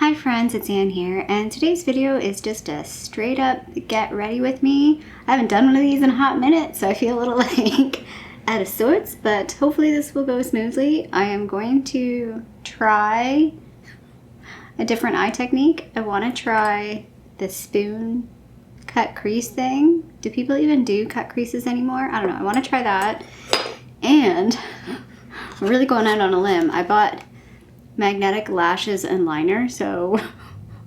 Hi friends, it's Anne here, and today's video is just a straight up get ready with me. I haven't done one of these in a hot minute, so I feel a little like out of sorts, but hopefully this will go smoothly. I am going to try a different eye technique. I want to try the spoon cut crease thing. Do people even do cut creases anymore? I don't know. I want to try that. And we're really going out on a limb. I bought magnetic lashes and liner, so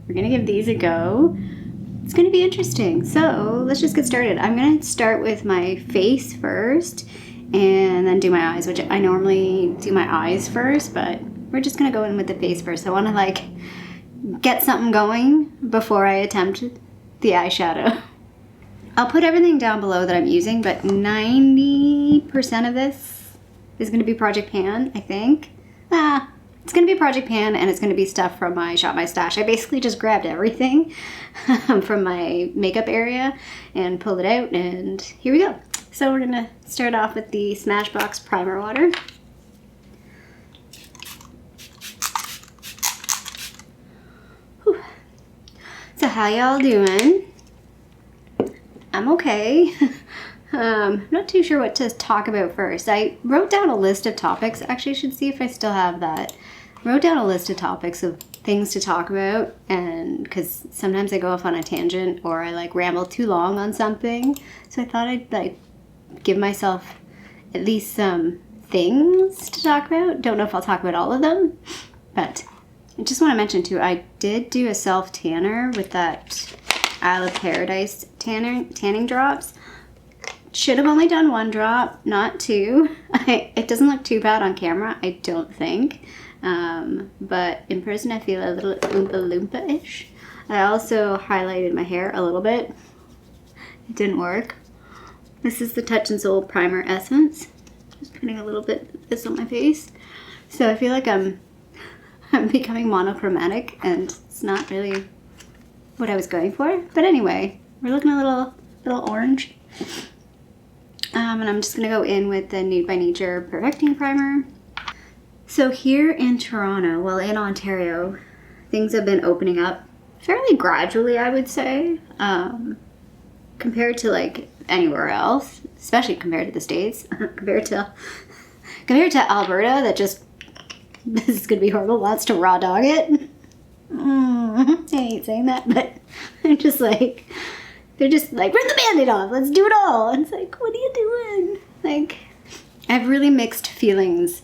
we're gonna give these a go. It's gonna be interesting, so let's just get started. I'm gonna start with my face first and then do my eyes, which I normally do my eyes first, but we're just gonna go in with the face first. I want to like get something going before I attempt the eyeshadow. I'll put everything down below that I'm using, but 90% of this is gonna be Project Pan, I think. It's gonna be Project Pan, and it's gonna be stuff from my Shop My Stash. I basically just grabbed everything from my makeup area and pulled it out, and here we go. So we're gonna start off with the Smashbox primer water. Whew. So how y'all doing? I'm okay. I'm not too sure what to talk about first. I wrote down a list of topics. Actually, I should see if I still have that. I wrote down a list of topics of things to talk about, and because sometimes I go off on a tangent or I like ramble too long on something. So I thought I'd like give myself at least some things to talk about. Don't know if I'll talk about all of them, but I just want to mention too, I did do a self tanner with that Isle of Paradise tanning drops. Should have only done one drop, not two. It doesn't look too bad on camera, I don't think. But in person I feel a little Oompa Loompa-ish. I also highlighted my hair a little bit. It didn't work. This is the Touch and Soul Primer Essence. Just putting a little bit of this on my face. So I feel like I'm becoming monochromatic, and it's not really what I was going for. But anyway, we're looking a little orange. And I'm just going to go in with the Nude by Nature Perfecting Primer. So here in Toronto, well in Ontario, things have been opening up fairly gradually, I would say, compared to like anywhere else, especially compared to the States, compared to Alberta that just, this is going to be horrible, wants to raw dog it. I hate saying that, but I'm just like, they're just like, rip the Band-Aid off, let's do it all. And it's like, what are you doing? Like, I have really mixed feelings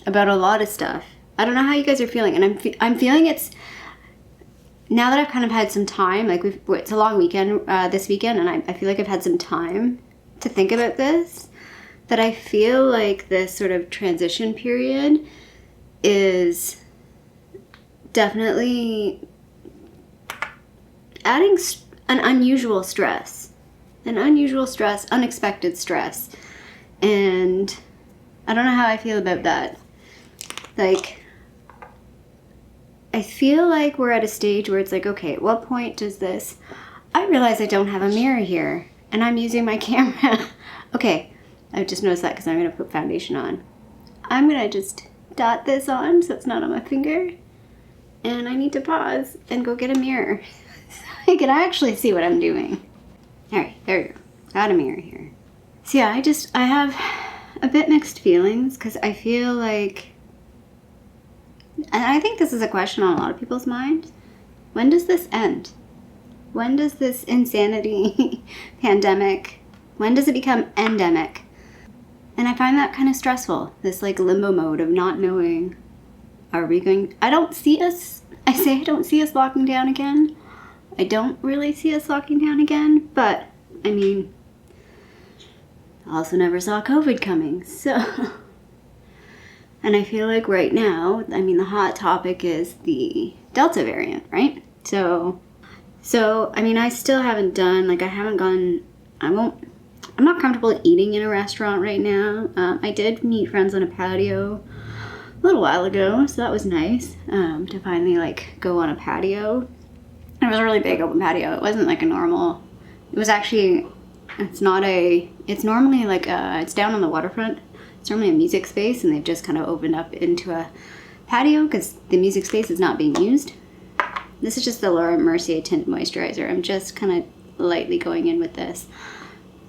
about a lot of stuff. I don't know how you guys are feeling, and I'm feeling it's, now that I've kind of had some time, like it's a long weekend this weekend, and I feel like I've had some time to think about this, that I feel like this sort of transition period is definitely adding an unusual stress, unexpected stress, and I don't know how I feel about that. Like, I feel like we're at a stage where it's like, okay, at what point does this, I realize I don't have a mirror here, and I'm using my camera. Okay, I just noticed that because I'm going to put foundation on. I'm going to just dot this on so it's not on my finger, and I need to pause and go get a mirror. I can actually see what I'm doing. Alright, there we go. Got a mirror here. So yeah, I have a bit mixed feelings because I feel like, and I think this is a question on a lot of people's minds, when does this end? When does this insanity pandemic, when does it become endemic? And I find that kind of stressful, this like limbo mode of not knowing, are we going, I don't see us locking down again. I don't really see us locking down again, but I mean, I also never saw COVID coming, so. And I feel like right now, I mean, the hot topic is the Delta variant, right? So I mean, I still haven't done, like I haven't gone, I'm not comfortable eating in a restaurant right now. I did meet friends on a patio a little while ago, so that was nice, to finally like go on a patio. It was a really big open patio. It wasn't like a normal, it was actually, it's normally like, it's down on the waterfront. It's normally a music space, and they've just kind of opened up into a patio because the music space is not being used. This is just the Laurier Mercier Tinted Moisturizer. I'm just kind of lightly going in with this.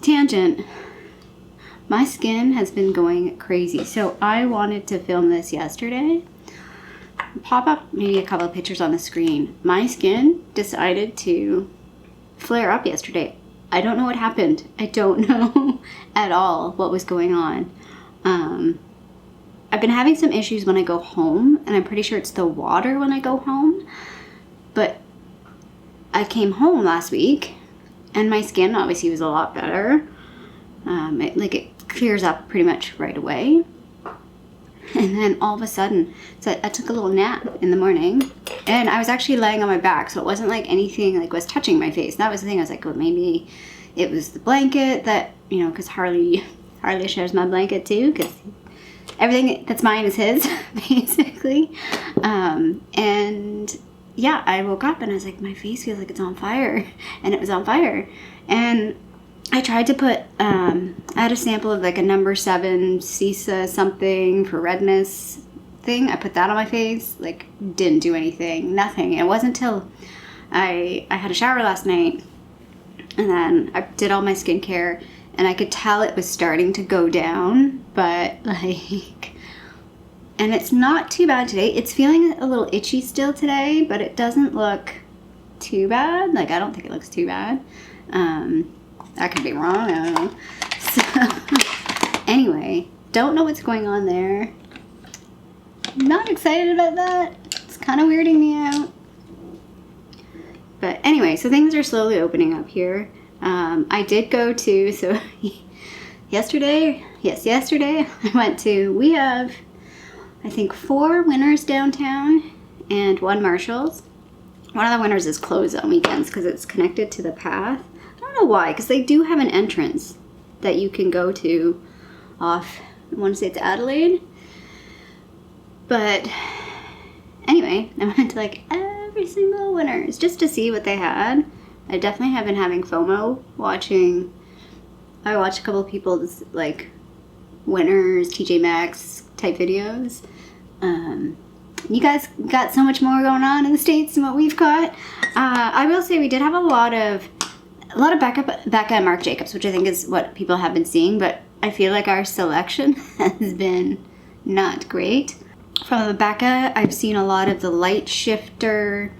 Tangent. My skin has been going crazy. So I wanted to film this yesterday. Pop up maybe a couple of pictures on the screen. My skin decided to flare up yesterday. I don't know what happened. I don't know at all what was going on. I've been having some issues when I go home, and I'm pretty sure it's the water when I go home. But I came home last week, and my skin obviously was a lot better. It clears up pretty much right away. And then all of a sudden, so I took a little nap in the morning, and I was actually laying on my back, so it wasn't like anything like was touching my face. That was the thing. I was like, well, maybe it was the blanket that, you know, because Harley shares my blanket too, because everything that's mine is his, basically. And yeah, I woke up and I was like, my face feels like it's on fire, and it was on fire. And I tried to put, I had a sample of like a number 7 CISA something for redness thing. I put that on my face, like didn't do anything, nothing. It wasn't till I had a shower last night, and then I did all my skincare, and I could tell it was starting to go down, but like, and it's not too bad today. It's feeling a little itchy still today, but it doesn't look too bad. Like, I don't think it looks too bad. I could be wrong, I don't know. So, anyway, don't know what's going on there. Not excited about that. It's kind of weirding me out. But anyway, so things are slowly opening up here. I did go to, so yesterday I went to, we have, I think 4 Winners downtown and 1 Marshalls. One of the Winners is closed on weekends because it's connected to the path. I don't know why, because they do have an entrance that you can go to off, I want to say it's Adelaide. But anyway, I went to like every single Winners just to see what they had. I definitely have been having FOMO watching. I watched a couple of people's like Winners, TJ Maxx type videos. You guys got so much more going on in the States than what we've got. I will say we did have a lot of Becca and Marc Jacobs, which I think is what people have been seeing, but I feel like our selection has been not great. From Becca, I've seen a lot of the light shifter.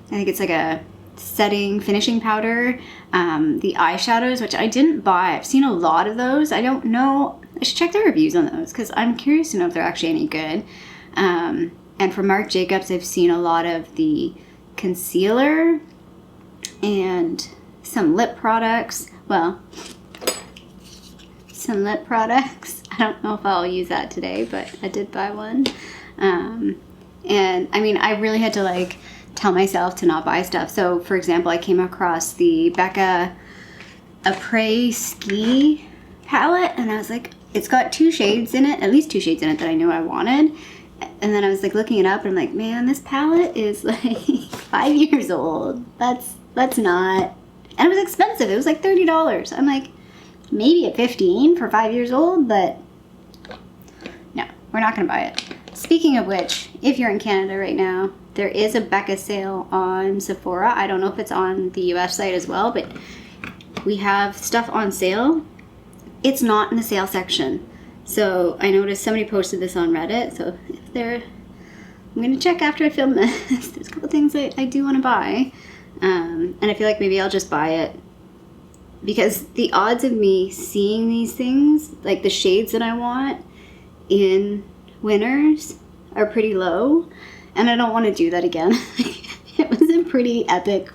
I think it's like a setting finishing powder. The eyeshadows, which I didn't buy. I've seen a lot of those. I don't know. I should check the reviews on those because I'm curious to know if they're actually any good. And for Marc Jacobs, I've seen a lot of the concealer and some lip products. Well, some lip products. I don't know if I'll use that today, but I did buy one. And I mean, I really had to like tell myself to not buy stuff. So for example, I came across the Becca Après Ski palette, and I was like, it's got 2 shades in it, at least 2 shades in it that I knew I wanted. And then I was like looking it up, and I'm like, man, this palette is like 5 years old. That's not. And it was expensive. It was like $30. I'm like, maybe at 15 for 5 years old, but no, we're not gonna buy it. Speaking of which, if you're in Canada right now, there is a Becca sale on Sephora. I don't know if it's on the US site as well, but we have stuff on sale. It's not in the sale section. So I noticed somebody posted this on Reddit, so if they're, I'm gonna check after I film this. There's a couple things I do want to buy, and I feel like maybe I'll just buy it because the odds of me seeing these things, like the shades that I want in Winners, are pretty low, and I don't want to do that again. It was a pretty epic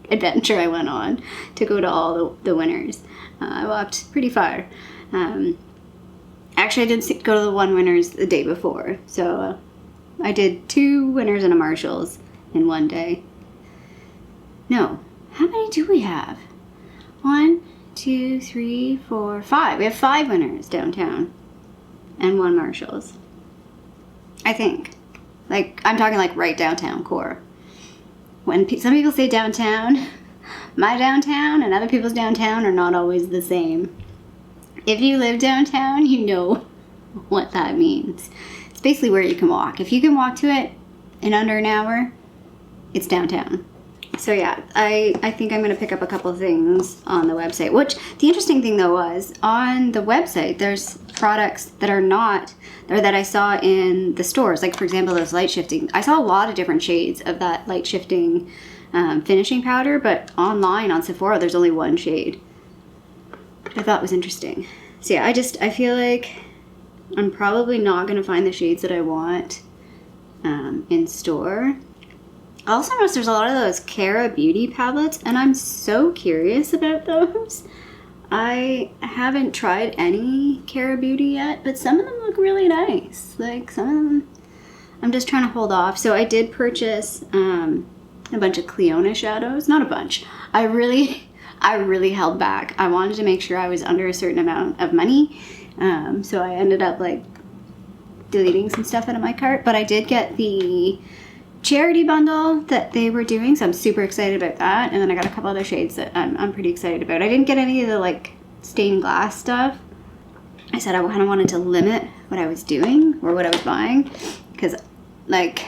adventure I went on to go to all the Winners. I walked pretty far. Actually, I did go to the 1 Winners the day before, so I did 2 Winners and a Marshalls in one day. No, how many do we have? 1, 2, 3, 4, 5. We have 5 Winners downtown and 1 Marshalls. I think. Like, I'm talking like right downtown core. When some people say downtown, my downtown and other people's downtown are not always the same. If you live downtown, you know what that means. It's basically where you can walk. If you can walk to it in under an hour, it's downtown. So yeah, I think I'm going to pick up a couple things on the website. Which, the interesting thing though was, on the website, there's products that are not, or that I saw in the stores. Like, for example, those light shifting. I saw a lot of different shades of that light shifting finishing powder, but online on Sephora, there's only one shade. Which I thought was interesting. So yeah, I feel like I'm probably not going to find the shades that I want in store. I also noticed there's a lot of those Cara Beauty palettes, and I'm so curious about those. I haven't tried any Cara Beauty yet, but some of them look really nice. Like, some of them, I'm just trying to hold off. So I did purchase a bunch of Cleo shadows. Not a bunch. I really held back. I wanted to make sure I was under a certain amount of money. So I ended up, like, deleting some stuff out of my cart. But I did get the charity bundle that they were doing, so I'm super excited about that. And then I got a couple other shades that I'm pretty excited about. I didn't get any of the, like, stained glass stuff. I said I kind of wanted to limit what I was doing or what I was buying, because, like,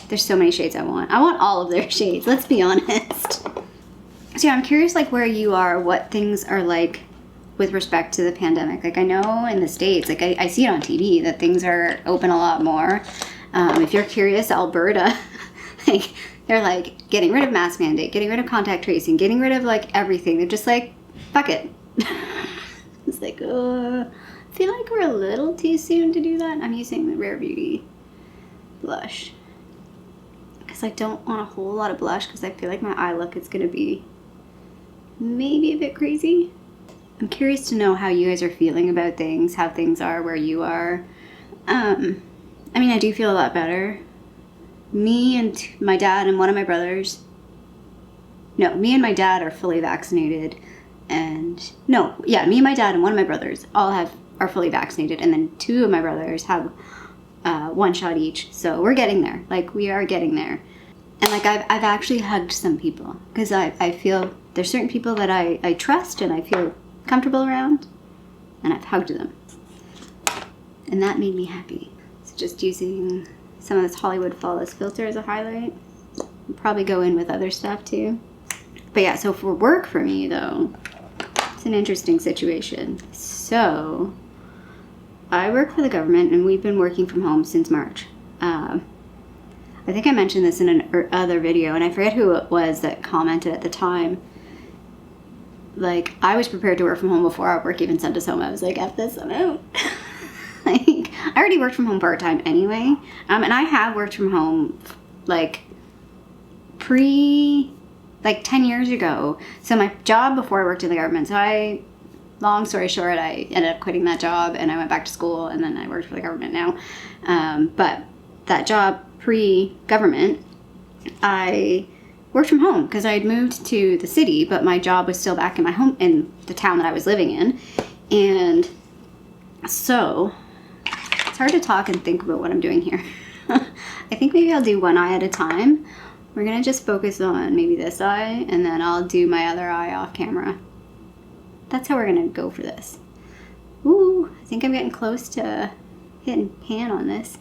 there's so many shades I want. I want all of their shades, let's be honest. So yeah, I'm curious, like, where you are, what things are like with respect to the pandemic. Like, I know in the States, like, I see it on TV that things are open a lot more. If you're curious, Alberta, like, they're like getting rid of mask mandate, getting rid of contact tracing, getting rid of, like, everything. They're just like, fuck it. It's like, I feel like we're a little too soon to do that. I'm using the Rare Beauty blush because I don't want a whole lot of blush, because I feel like my eye look is going to be maybe a bit crazy. I'm curious to know how you guys are feeling about things, how things are where you are. I mean, I do feel a lot better. Me and my dad and one of my brothers. No, me and my dad are fully vaccinated. And no, yeah, me and my dad and one of my brothers are fully vaccinated. And then two of my brothers have one shot each. So we're getting there. Like, we are getting there. And, like, I've actually hugged some people, because I feel there's certain people that I trust and I feel comfortable around, and I've hugged them. And that made me happy. Just using some of this Hollywood Flawless filter as a highlight. I'll probably go in with other stuff too. But yeah, so for work for me though, it's an interesting situation. So I work for the government, and we've been working from home since March. I think I mentioned this in an other video, and I forget who it was that commented at the time. Like, I was prepared to work from home before our work even sent us home. I was like, F this, I'm out. Like, I already worked from home part-time anyway, and I have worked from home, like, 10 years ago. So my job before I worked in the government, so long story short, I ended up quitting that job, and I went back to school, and then I worked for the government now. But that job pre-government, I worked from home because I had moved to the city, but my job was still back in my home, in the town that I was living in. And so it's hard to talk and think about what I'm doing here. I think maybe I'll do one eye at a time. We're going to just focus on maybe this eye, and then I'll do my other eye off camera. That's how we're going to go for this. Ooh, I think I'm getting close to hitting pan on this.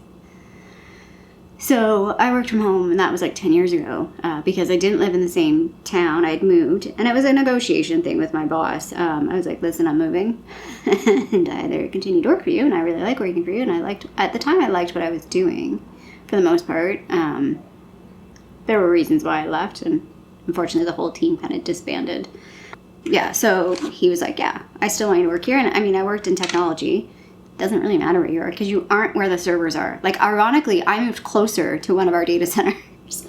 So I worked from home, and that was like 10 years ago, because I didn't live in the same town. I'd moved, and it was a negotiation thing with my boss. I was like, listen, I'm moving, and I either continue to work for you, and I really like working for you, and at the time I liked what I was doing for the most part. There were reasons why I left, and unfortunately the whole team kind of disbanded. Yeah, so he was like, yeah, I still want you to work here. And I mean, I worked in technology. Doesn't really matter where you are, because you aren't where the servers are. Like, ironically, I moved closer to one of our data centers,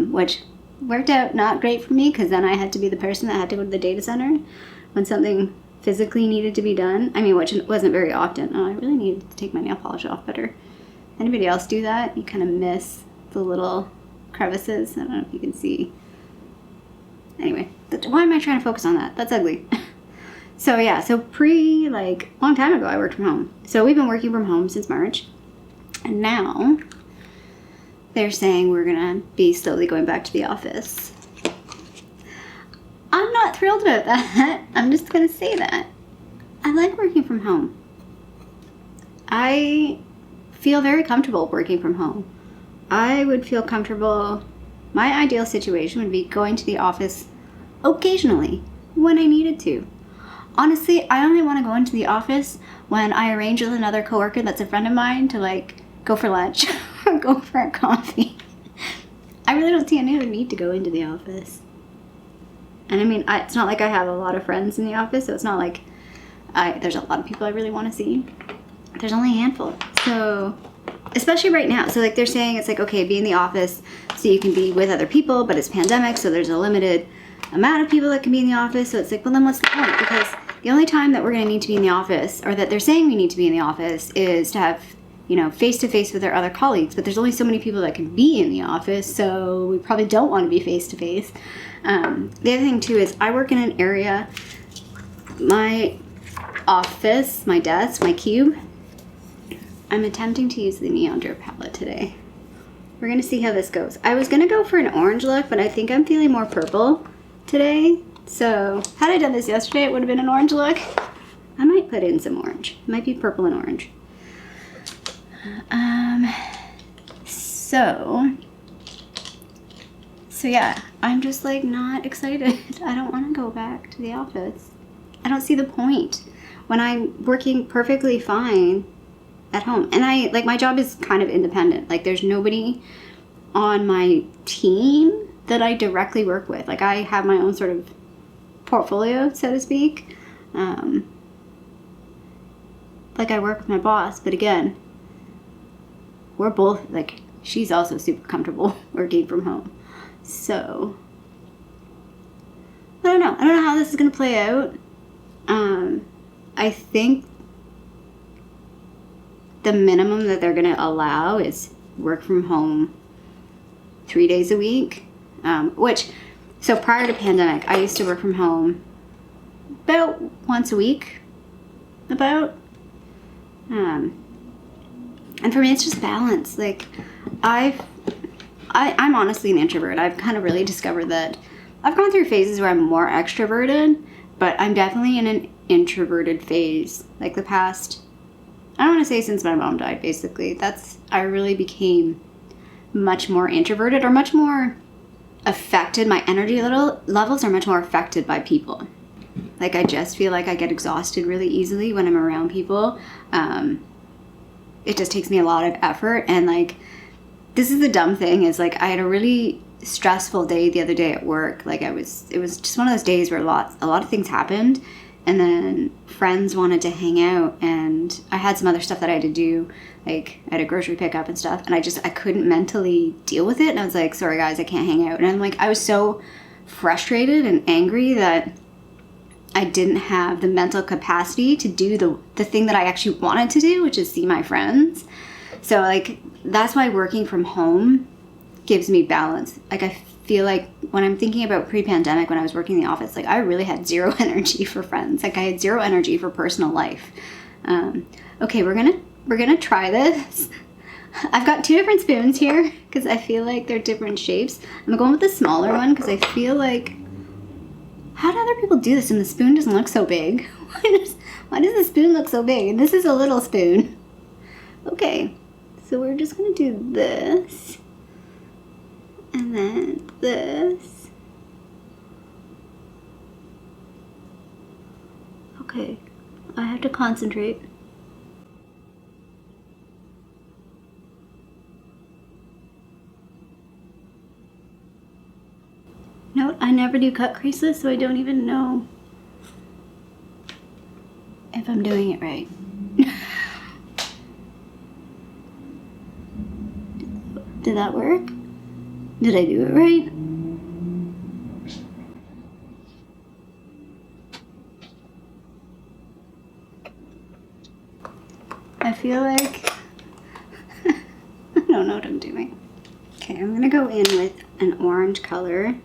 which worked out not great for me, because then I had to be the person that had to go to the data center when something physically needed to be done. I mean, which wasn't very often. Oh, I really needed to take my nail polish off better. Anybody else do that? You kind of miss the little crevices. I don't know if you can see. Anyway, why am I trying to focus on that? That's ugly. So yeah, so long time ago I worked from home. So we've been working from home since March. And now they're saying we're gonna be slowly going back to the office. I'm not thrilled about that. I'm just gonna say that. I like working from home. I feel very comfortable working from home. I would feel comfortable My ideal situation would be going to the office occasionally when I needed to. Honestly, I only want to go into the office when I arrange with another coworker that's a friend of mine to like go for lunch or go for a coffee. I really don't see any other need to go into the office. And I mean, it's not like I have a lot of friends in the office, so it's not like there's a lot of people I really want to see. There's only a handful. So, especially right now. So like they're saying it's like, okay, be in the office so you can be with other people, but it's pandemic, so there's a limited amount of people that can be in the office. So it's like, well, then what's the point? Because the only time that we're going to need to be in the office, or that they're saying we need to be in the office, is to have, you know, face-to-face with our other colleagues. But there's only so many people that can be in the office, so we probably don't want to be face-to-face. The other thing, too, is I work in an area, my office, my desk, my cube, I'm attempting to use the Neon Drip palette today. We're going to see how this goes. I was going to go for an orange look, but I think I'm feeling more purple today. So, had I done this yesterday, it would have been an orange look. I might put in some orange. It might be purple and orange. So yeah, I'm just like not excited. I don't want to go back to the office. I don't see the point when I'm working perfectly fine at home. And my job is kind of independent. Like there's nobody on my team that I directly work with. Like I have my own sort of portfolio, so to speak. Like I work with my boss, but again, we're both like, she's also super comfortable working from home. So I don't know how this is gonna play out. I think the minimum that they're gonna allow is work from home 3 days a week, so prior to pandemic, I used to work from home about once a week, and for me, it's just balance. Like, I'm honestly an introvert. I've kind of really discovered that I've gone through phases where I'm more extroverted, but I'm definitely in an introverted phase. Like the past, I don't want to say since my mom died, basically. I really became much more introverted, or much more affected. My energy levels are much more affected by people. Like, I just feel like I get exhausted really easily when I'm around people. It just takes me a lot of effort, and like, this is the dumb thing, is like I had a really stressful day the other day at work. Like it was just one of those days where a lot of things happened, and then friends wanted to hang out, and I had some other stuff that I had to do, like I had a grocery pickup and stuff, and I couldn't mentally deal with it, and I was like, sorry guys, I can't hang out. And I'm like, I was so frustrated and angry that I didn't have the mental capacity to do the thing that I actually wanted to do, which is see my friends. So like, that's why working from home gives me balance. Like, I feel like when I'm thinking about pre-pandemic, when I was working in the office, like I really had zero energy for friends. Like I had zero energy for personal life. Okay, we're gonna try this. I've got 2 different spoons here because I feel like they're different shapes. I'm going with the smaller one because I feel like, how do other people do this and the spoon doesn't look so big? Why does the spoon look so big? And this is a little spoon. Okay, so we're just gonna do this. And then this. Okay, I have to concentrate. Note, I never do cut creases, so I don't even know if I'm doing it right. Did that work? Did I do it right? I feel like I don't know what I'm doing. Okay, I'm gonna go in with an orange color.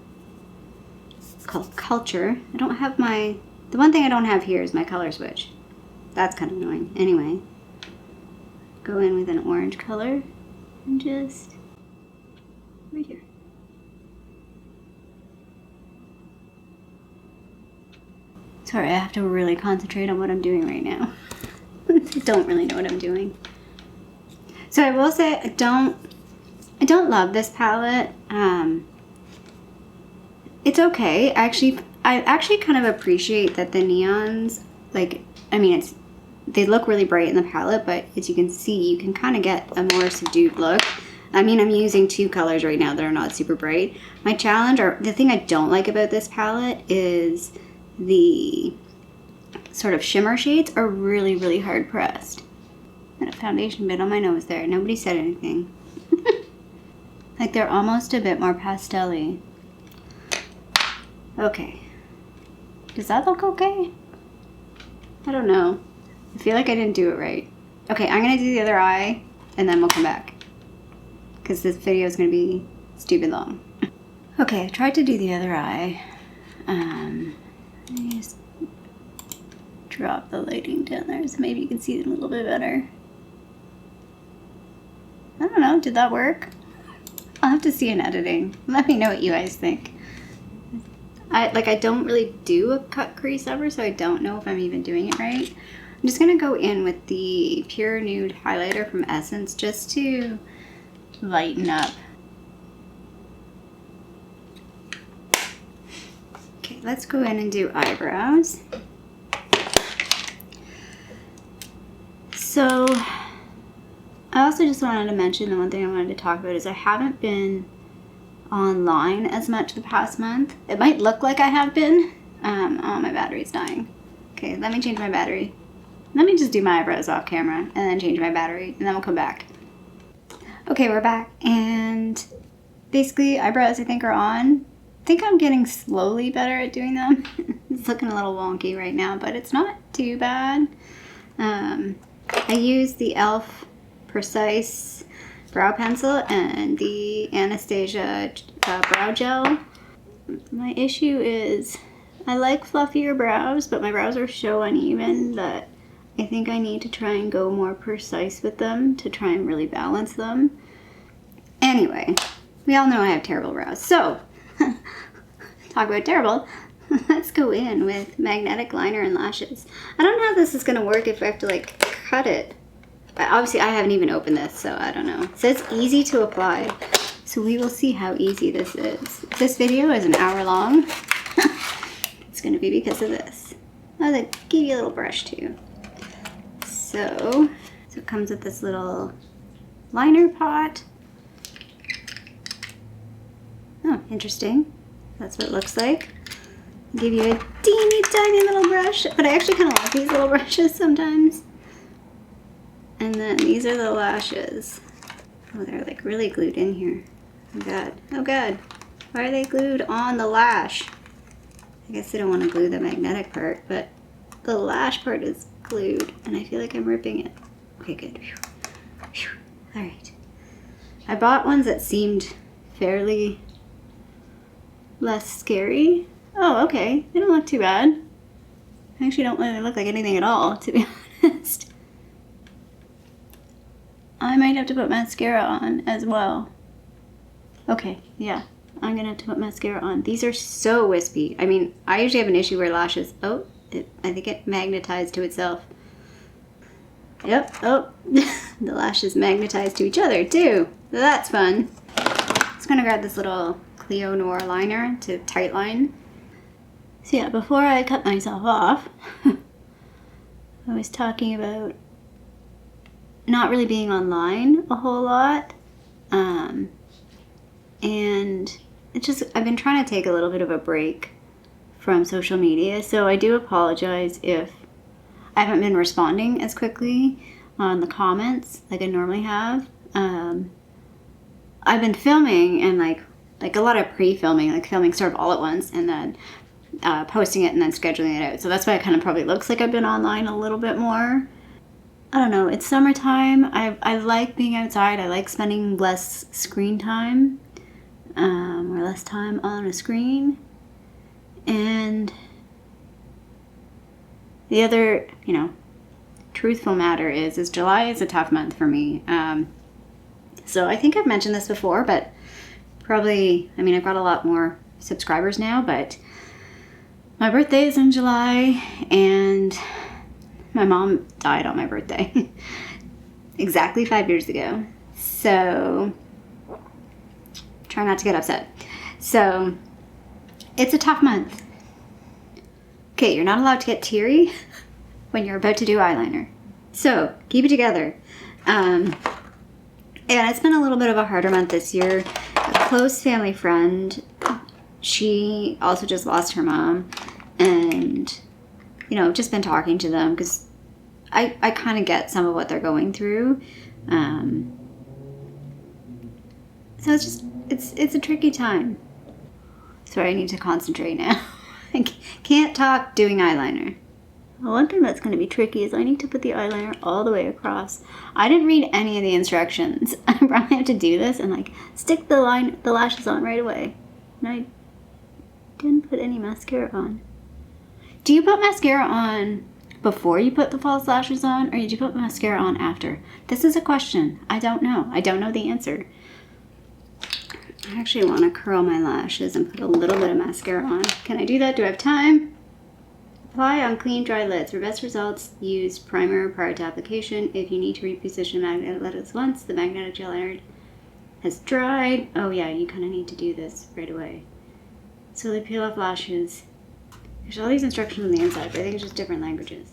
It's called Culture. I don't have the one thing I don't have here is my color switch. That's kind of annoying. Anyway, go in with an orange color and just right here. Sorry, I have to really concentrate on what I'm doing right now. I don't really know what I'm doing. So I will say I don't love this palette. It's okay. I actually kind of appreciate that the neons, like, I mean, they look really bright in the palette, but as you can see, you can kind of get a more subdued look. I mean, I'm using 2 colors right now that are not super bright. My challenge, or the thing I don't like about this palette, is the sort of shimmer shades are really, really hard pressed. And a foundation bit on my nose there. Nobody said anything. Like, they're almost a bit more pastel-y. Okay. Does that look okay? I don't know. I feel like I didn't do it right. Okay, I'm gonna do the other eye, and then we'll come back. Because this video is gonna be stupid long. Okay, I tried to do the other eye. Let me just drop the lighting down there so maybe you can see it a little bit better. I don't know, did that work? I'll have to see in editing. Let me know what you guys think. I don't really do a cut crease ever, so I don't know if I'm even doing it right. I'm just gonna go in with the Pure Nude highlighter from Essence just to lighten up. Okay, let's go in and do eyebrows. So I also just wanted to mention, the one thing I wanted to talk about is I haven't been online as much the past month. It might look like I have been. Oh, my battery's dying. Okay, let me change my battery. Let me just do my eyebrows off camera and then change my battery, and then we'll come back. Okay, we're back, and basically eyebrows I think are on. I think I'm getting slowly better at doing them. It's looking a little wonky right now, but it's not too bad. I use the e.l.f. Precise brow pencil and the Anastasia brow gel. My issue is I like fluffier brows, but my brows are so uneven that I think I need to try and go more precise with them to try and really balance them. Anyway, we all know I have terrible brows, so talk about terrible. Let's go in with magnetic liner and lashes. I don't know how this is going to work if I have to like cut it. Obviously, I haven't even opened this, so I don't know. It says easy to apply, so we will see how easy this is. If this video is an hour long, it's going to be because of this. I'll give you a little brush too. So it comes with this little liner pot. Oh, interesting. That's what it looks like. I'll give you a teeny tiny little brush, but I actually kind of like these little brushes sometimes. And then these are the lashes. Oh, they're like really glued in here. Oh god. Oh god. Why are they glued on the lash? I guess they don't want to glue the magnetic part, but the lash part is glued and I feel like I'm ripping it. Okay, good. Alright. I bought ones that seemed fairly less scary. Oh, okay. They don't look too bad. I actually don't really look like anything at all, to be honest. I might have to put mascara on as well. Okay, yeah. I'm gonna have to put mascara on. These are so wispy. I mean, I usually have an issue where lashes... Oh, I think it magnetized to itself. Yep, oh. The lashes magnetize to each other, too. So that's fun. I'm just gonna grab this little Cleo Noir liner to tight line. So yeah, before I cut myself off, I was talking about not really being online a whole lot, and it's just I've been trying to take a little bit of a break from social media, so I do apologize if I haven't been responding as quickly on the comments like I normally have. I've been filming and like a lot of pre-filming, like filming sort of all at once and then posting it and then scheduling it out, so that's why it kind of probably looks like I've been online a little bit more. I don't know, it's summertime. I like being outside. I like spending less screen time, or less time on a screen. And the other, truthful matter is July is a tough month for me. So I think I've mentioned this before, but probably, I've got a lot more subscribers now, but my birthday is in July, and my mom died on my birthday exactly 5 years ago. So try not to get upset. So it's a tough month. Okay, you're not allowed to get teary when you're about to do eyeliner. So, keep it together. And it's been a little bit of a harder month this year. A close family friend, she also just lost her mom. And, you know, just been talking to them because I kind of get some of what they're going through. So it's just, it's a tricky time. Sorry, I need to concentrate now. I can't talk doing eyeliner. One thing that's going to be tricky is I need to put the eyeliner all the way across. I didn't read any of the instructions. I probably have to do this and like stick the lashes on right away. And I didn't put any mascara on. Do you put mascara on before you put the false lashes on, or did you put mascara on after? This is a question. I don't know. I don't know the answer. I actually want to curl my lashes and put a little bit of mascara on. Can I do that? Do I have time? Apply on clean, dry lids. For best results, use primer prior to application. If you need to reposition magnetic lashes once the magnetic gel liner has dried. Oh yeah, you kind of need to do this right away. Slowly peel off lashes. There's all these instructions on the inside, but I think it's just different languages.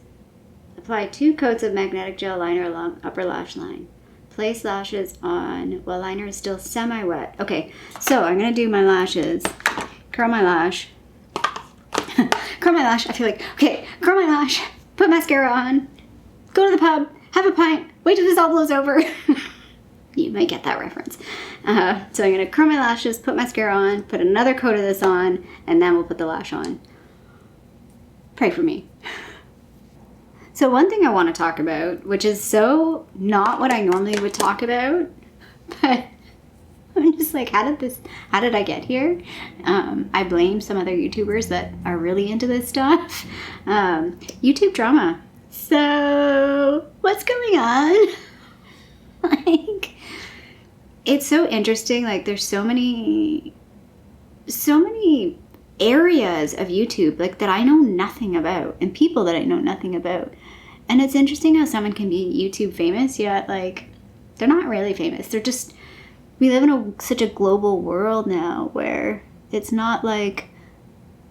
Apply 2 coats of magnetic gel liner along upper lash line. Place lashes on while liner is still semi-wet. Okay, so I'm going to do my lashes. Curl my lash. Curl my lash. I feel like, okay, curl my lash. Put mascara on. Go to the pub. Have a pint. Wait till this all blows over. You might get that reference. So I'm going to curl my lashes, put mascara on, put another coat of this on, and then we'll put the lash on. Pray for me. So one thing I want to talk about, which is so not what I normally would talk about, but I'm just like, how did I get here? I blame some other YouTubers that are really into this stuff. YouTube drama. So what's going on? Like, it's so interesting. Like, there's so many areas of YouTube like that I know nothing about, and people that I know nothing about. And it's interesting how someone can be YouTube famous, yet like they're not really famous. They're just, we live in such a global world now where it's not like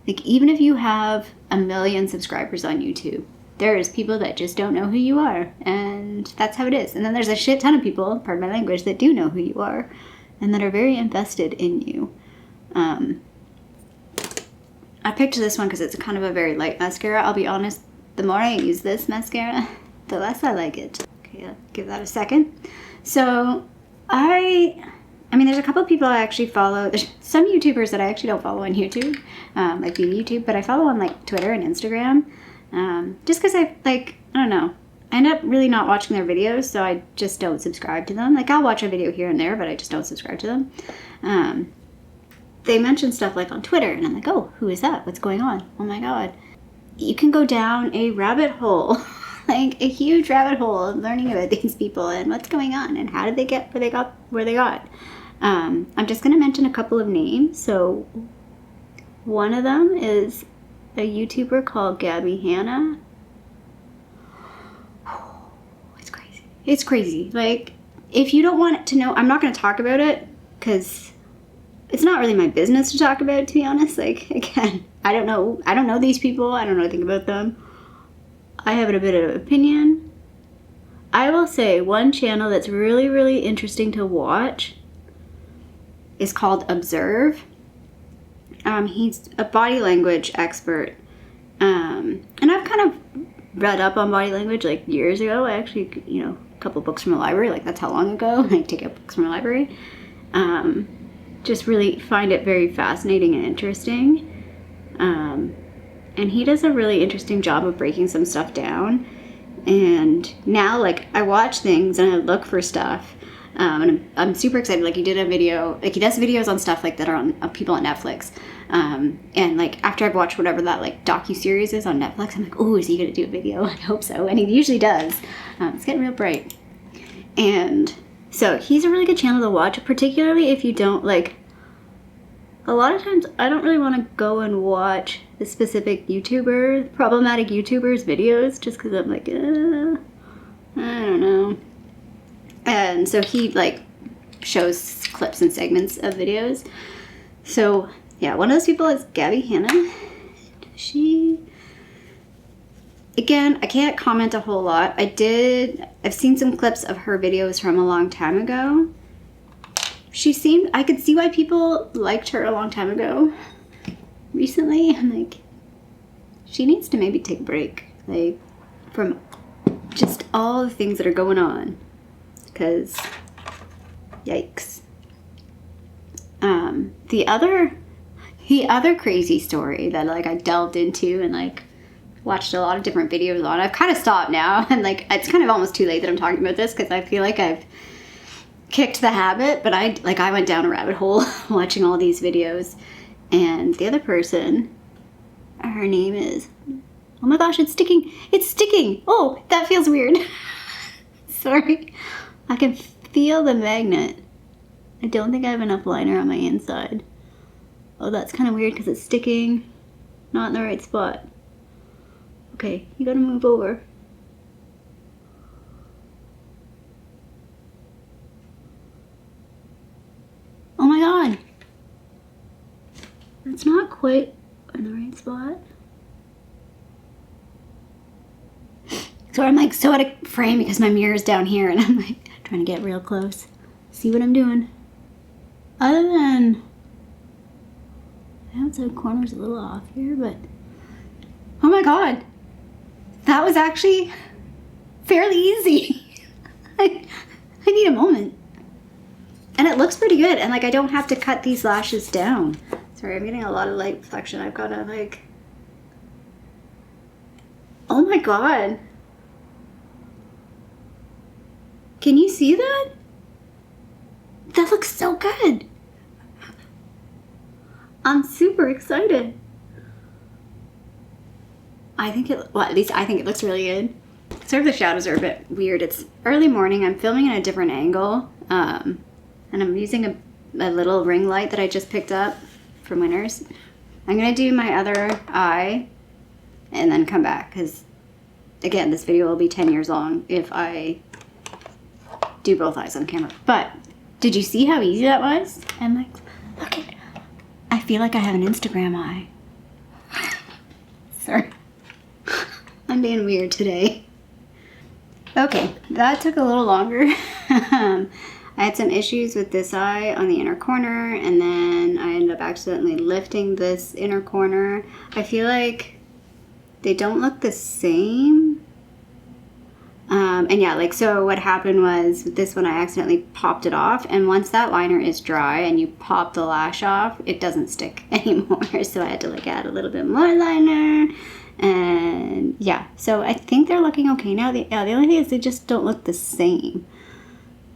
even if you have 1 million subscribers on YouTube, there's people that just don't know who you are, and that's how it is. And then there's a shit ton of people, pardon my language, that do know who you are and that are very invested in you. I picked this one because it's kind of a very light mascara. I'll be honest, the more I use this mascara, the less I like it. Okay, I'll give that a second. So, I mean, there's a couple of people I actually follow. There's some YouTubers that I actually don't follow on YouTube, like beauty YouTube, but I follow on like Twitter and Instagram, just because I don't know. I end up really not watching their videos, so I just don't subscribe to them. Like, I'll watch a video here and there, but I just don't subscribe to them. They mention stuff like on Twitter, and I'm like, oh, who is that? What's going on? Oh my god. You can go down a rabbit hole, like a huge rabbit hole of learning about these people and what's going on and how did they get where they got. I'm just going to mention a couple of names. So one of them is a YouTuber called Gabby Hanna. It's crazy. It's crazy. Like, if you don't want to know, I'm not going to talk about it because it's not really my business to talk about, to be honest. Like, again, I don't know these people. I don't know anything about them. I have a bit of an opinion. I will say one channel that's really, really interesting to watch is called Observe. He's a body language expert. And I've kind of read up on body language like years ago. I actually, a couple books from the library. Like, that's how long ago. I take out books from the library. Just really find it very fascinating and interesting. And he does a really interesting job of breaking some stuff down. And now, like, I watch things and I look for stuff. And I'm super excited. Like, he did a video, like, he does videos on stuff like that are on people on Netflix. And like, after I've watched whatever that like docu-series is on Netflix, I'm like, oh, is he gonna do a video? I hope so. And he usually does. It's getting real bright. And so he's a really good channel to watch, particularly if you don't like, a lot of times I don't really want to go and watch the specific problematic YouTuber's videos just because I'm like, I don't know. And so he like shows clips and segments of videos. So yeah, one of those people is Gabby Hanna. Again, I can't comment a whole lot. I've seen some clips of her videos from a long time ago. I could see why people liked her a long time ago. Recently, I'm like, she needs to maybe take a break, like, from just all the things that are going on, because, yikes. The other crazy story that, like, I delved into and, like, watched a lot of different videos on. I've kind of stopped now, and, like, it's kind of almost too late that I'm talking about this, because I feel like I've kicked the habit, but I went down a rabbit hole watching all these videos, and the other person, her name is, oh my gosh, it's sticking, oh, that feels weird. Sorry, I can feel the magnet. I don't think I have enough liner on my inside. Oh, that's kind of weird because it's sticking, not in the right spot. Okay, you gotta move over. Oh my god! That's not quite in the right spot. So I'm like so out of frame because my mirror is down here and I'm like trying to get real close. See what I'm doing. Other than the outside corner's a little off here, but oh my god! That was actually fairly easy. I need a moment. And it looks pretty good, and like I don't have to cut these lashes down. Sorry, I'm getting a lot of light reflection. I've got to like, oh my god. Can you see that? That looks so good. I'm super excited. Well, at least I think it looks really good. Sort of the shadows are a bit weird. It's early morning. I'm filming in a different angle. And I'm using a little ring light that I just picked up from Winners. I'm going to do my other eye and then come back because, again, this video will be 10 years long if I do both eyes on camera. But did you see how easy that was? I'm like, look at, I feel like I have an Instagram eye. Sorry. I'm being weird today. Okay, that took a little longer. I had some issues with this eye on the inner corner, and then I ended up accidentally lifting this inner corner. I feel like they don't look the same. And yeah, like, so what happened was with this one, I accidentally popped it off, and once that liner is dry and you pop the lash off, it doesn't stick anymore. So I had to like add a little bit more liner. And yeah, so I think they're looking okay now. The only thing is they just don't look the same.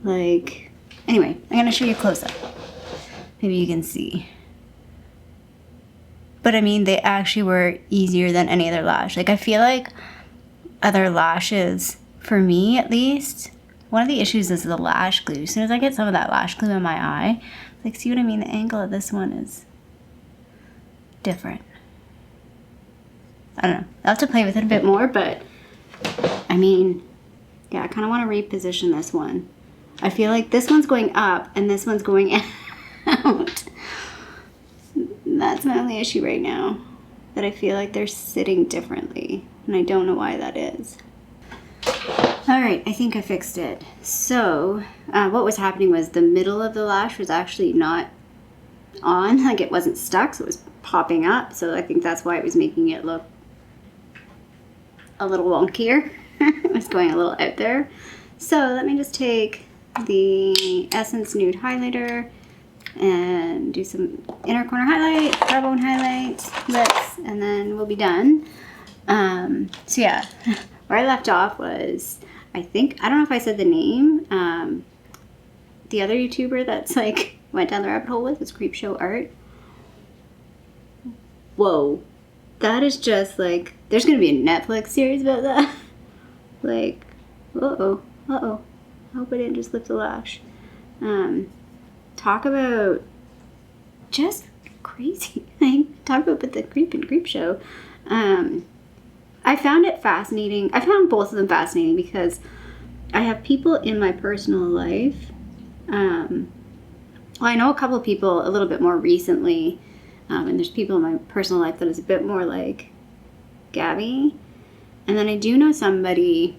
Like, anyway, I'm gonna show you close up. Maybe you can see. But I mean, they actually were easier than any other lash. Like, I feel like other lashes, for me at least, one of the issues is the lash glue. As soon as I get some of that lash glue in my eye, like, see what I mean? The angle of this one is different. I don't know. I'll have to play with it a bit more, but I mean, yeah, I kind of want to reposition this one. I feel like this one's going up and this one's going out. That's my only issue right now, that I feel like they're sitting differently, and I don't know why that is. All right, I think I fixed it. So what was happening was the middle of the lash was actually not on, like it wasn't stuck, so it was popping up. So I think that's why it was making it look a little wonkier. It was going a little out there. So let me just take the Essence Nude highlighter and do some inner corner highlight, brow bone highlight, lips, and then we'll be done. So yeah, where I left off was, I don't know if I said the name, the other YouTuber that's like went down the rabbit hole with was Creepshow Art. Whoa, that is just like, there's gonna be a Netflix series about that. Like, uh-oh. I hope I didn't just lift the lash. Talk about just crazy. Like, talk about the creep show. I found it fascinating. I found both of them fascinating because I have people in my personal life. Well, I know a couple of people a little bit more recently And there's people in my personal life that is a bit more like Gabby. And then I do know somebody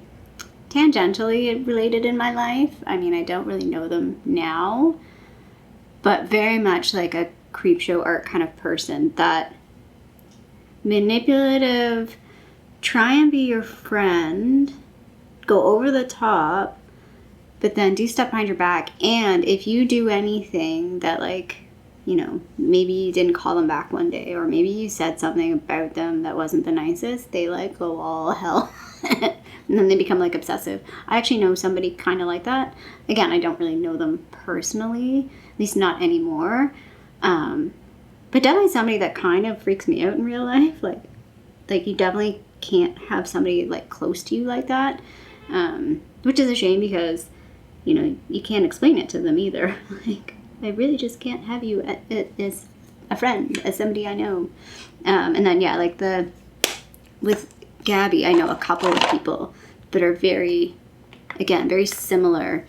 tangentially related in my life. I mean, I don't really know them now, but very much like a creepshow art kind of person, that manipulative, try and be your friend, go over the top, but then do stuff behind your back. And if you do anything that, like, you know, maybe you didn't call them back one day, or maybe you said something about them that wasn't the nicest, they like go all hell. And then they become like obsessive. I actually know somebody kind of like that. Again, I don't really know them personally, at least not anymore. But definitely somebody that kind of freaks me out in real life. Like you definitely can't have somebody like close to you like that. Which is a shame because, you know, you can't explain it to them either. Like, I really just can't have you as a friend, as somebody I know. And then, yeah, like with Gabby, I know a couple of people that are very similar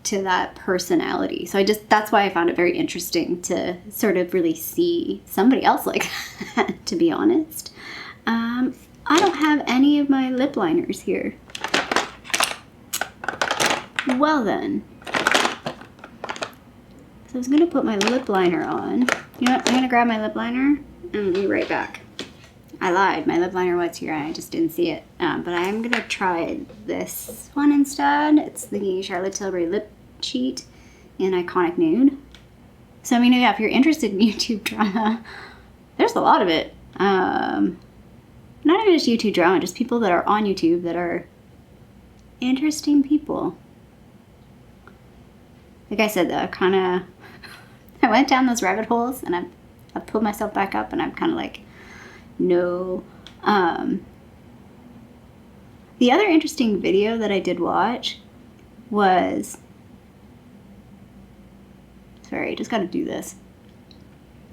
to that personality. So that's why I found it very interesting to sort of really see somebody else like that, to be honest. I don't have any of my lip liners here. Well then. So I was going to put my lip liner on. You know what? I'm going to grab my lip liner and be right back. I lied. My lip liner was here. I just didn't see it. But I'm going to try this one instead. It's the Charlotte Tilbury Lip Cheat in Iconic Nude. So, I mean, yeah, if you're interested in YouTube drama, there's a lot of it. Not even just YouTube drama, just people that are on YouTube that are interesting people. Like I said, I went down those rabbit holes and I've pulled myself back up and I'm kind of like, no. The other interesting video that I did watch was, sorry, I just got to do this,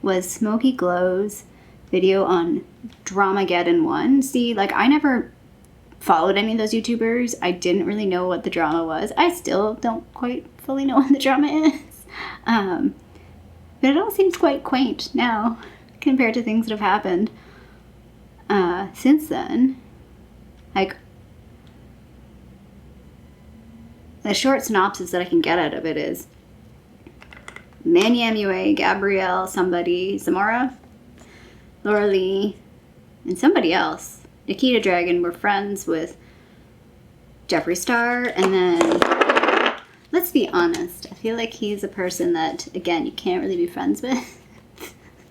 was Smokey Glow's video on Dramageddon 1. See, like, I never followed any of those YouTubers. I didn't really know what the drama was. I still don't quite fully know what the drama is. But it all seems quite quaint now compared to things that have happened since then. Like, the short synopsis that I can get out of it is Manny MUA, Gabrielle, somebody, Zamora, Laura Lee, and somebody else, Nikita Dragon, were friends with Jeffree Star. And then, let's be honest, I feel like he's a person that, again, you can't really be friends with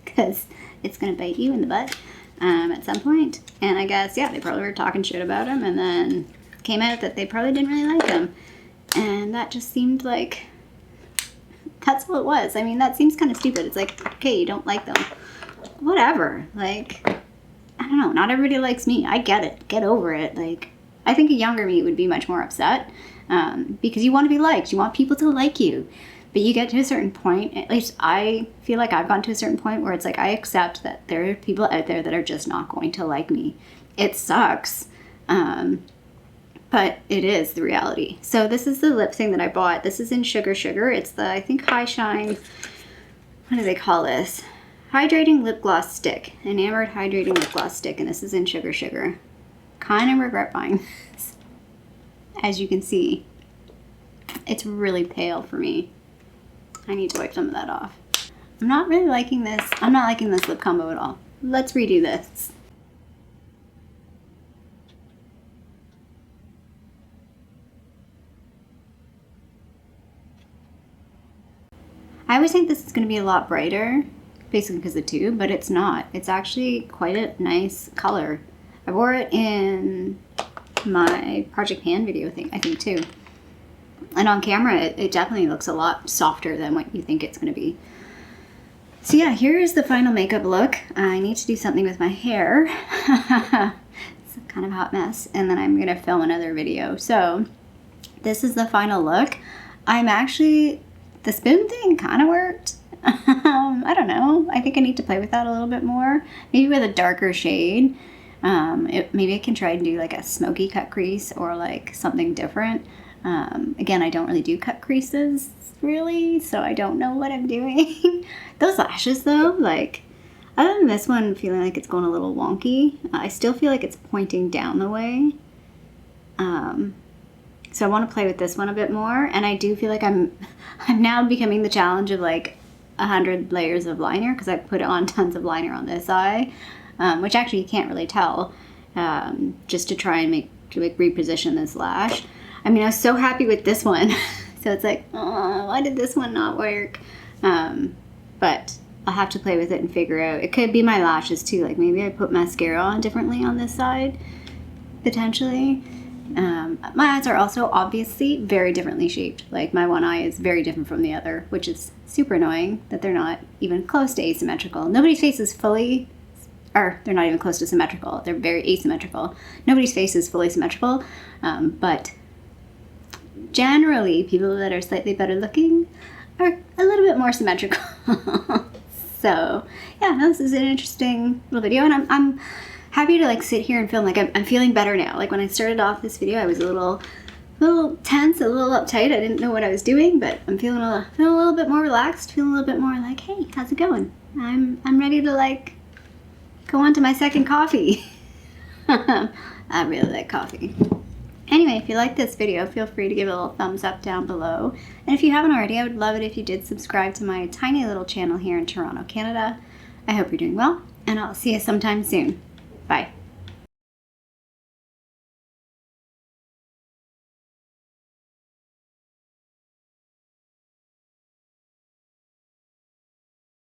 because it's going to bite you in the butt at some point. And I guess, yeah, they probably were talking shit about him and then came out that they probably didn't really like him. And that just seemed like, that's all it was. I mean, that seems kind of stupid. It's like, okay, you don't like them. Whatever. Like, I don't know. Not everybody likes me. I get it. Get over it. Like, I think a younger me would be much more upset because you want to be liked. You want people to like you. But you get to a certain point, at least I feel like I've gotten to a certain point where it's like I accept that there are people out there that are just not going to like me. It sucks. But it is the reality. So this is the lip thing that I bought. This is in Sugar Sugar. It's the, I think, High Shine, what do they call this? Hydrating Lip Gloss Stick. Enamored Hydrating Lip Gloss Stick. And this is in Sugar Sugar. Kind of regret buying this. As you can see, it's really pale for me. I need to wipe some of that off. I'm not really liking this. I'm not liking this lip combo at all. Let's redo this. I always think this is going to be a lot brighter, basically because of the tube, but it's not. It's actually quite a nice color. I wore it in my Project Pan video, I think too. And on camera, it definitely looks a lot softer than what you think it's going to be. So yeah, here is the final makeup look. I need to do something with my hair. It's kind of a hot mess. And then I'm going to film another video. So this is the final look. The spoon thing kind of worked. I don't know. I think I need to play with that a little bit more. Maybe with a darker shade. Maybe I can try and do like a smoky cut crease or like something different. Again, I don't really do cut creases really, so I don't know what I'm doing. Those lashes though, like, Other than this one feeling like it's going a little wonky, I still feel like it's pointing down the way. So I want to play with this one a bit more, and I do feel like I'm now becoming the challenge of like 100 layers of liner, because I put on tons of liner on this eye, which actually you can't really tell, just to try and reposition this lash. I mean, I was so happy with this one, so it's like, oh, why did this one not work? But I'll have to play with it and figure out. It could be my lashes too, like maybe I put mascara on differently on this side, potentially. My eyes are also obviously very differently shaped. Like my one eye is very different from the other, which is super annoying that they're not even close to asymmetrical. Nobody's face is fully, or they're not even close to symmetrical. They're very asymmetrical. Nobody's face is fully symmetrical, but generally people that are slightly better looking are a little bit more symmetrical. So yeah, no, this is an interesting little video, and I'm happy to like sit here and film. Like I'm feeling better now. Like when I started off this video, I was a little tense, a little uptight. I didn't know what I was doing, but I'm feeling a little bit more relaxed, feeling a little bit more like, hey, how's it going? I'm ready to like go on to my second coffee. I really like coffee. Anyway, if you like this video, feel free to give it a little thumbs up down below. And if you haven't already, I would love it if you did subscribe to my tiny little channel here in Toronto, Canada. I hope you're doing well, and I'll see you sometime soon. Bye.